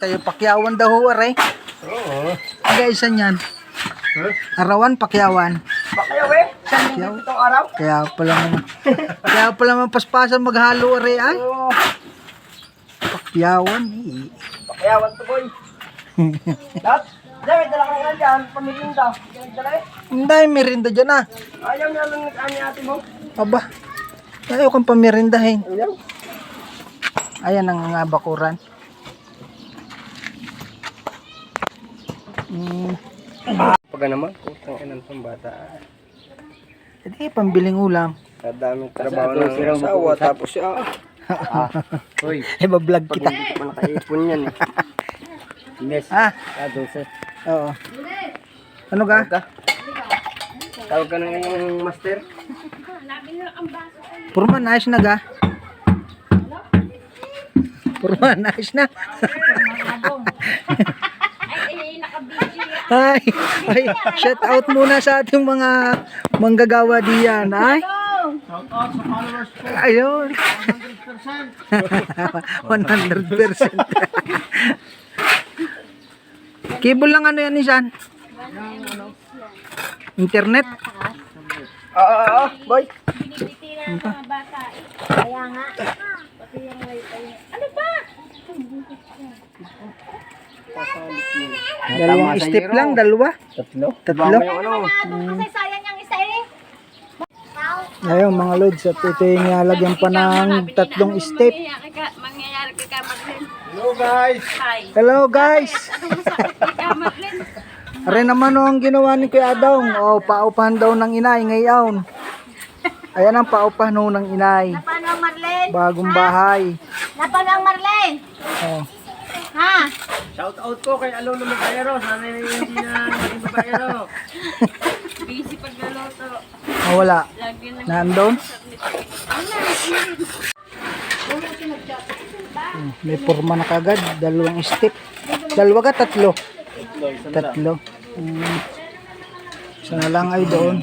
Tayo pakyawan daw ho, aray. Oo. Aga isa niyan. Arawan, pakyawan. Pakyaw eh. Saan Pakyaw. itong araw? Kaya pala naman paspasan maghalo, aray, ay. Oo. Pakyawan, eh. Pakyawan to boy. Lahat. Dahil dala ka nga dyan. Pamilinda. Dala eh. Hindi, merinda dyan ah. Ayaw niya lang ni ate mo. Aba, ayaw kang pamirindahin. Ayaw. Ayan ang nga bakuran. Pag naman, putang inang pambata. Hindi, pambiling ulam. Kadaming trabaho ng asawa. Tapos siya. Uy. Iba-vlog Pag kita. hindi ko pa nakaipon yan eh. Ines. Ah, 12. oo. Ano ga? Tawag ka ng iyong master. Purman, ayos na ga? Purman, ayos na. Ay, ay, shout out muna sa ating mga manggagawa diyan. Ay. Shout out sa followers ko. Ayun. 100%. 100%. Cable lang ano yan, Nisan? Internet? Oo, boy. Binibitira ng mga bata. Kaya nga. Pati yung wifi. Ano ba? Dalawang step lang, dalawa. Tatlo. Tatlo. Baka yung ano. Kasi sayang yung isa eh. Ayun mga lods, at ito yung nalagyan pa ng tatlong step. Mangyayari kay Kamadlin. Hello guys. Hi. Hello guys! Anong masakit kay Kamadlin? Aray naman o ang ginawa ni Kuya Adong. O, paupahan daw ng inay ngayon. Ayan ang paupahan ho ng inay. Napano ang Marlene? Bagong bahay. Napano ang Marlene? Oh. Ha? Shout out ko kay Alon na Magayero. Sana hindi na maging babayero. Busy pagluluto. Oh, wala. Lagi na. Nandun? May forma na kagad. Dalawang step. Dalawa ka, tatlo? Tatlo. Isa na lang ay doon.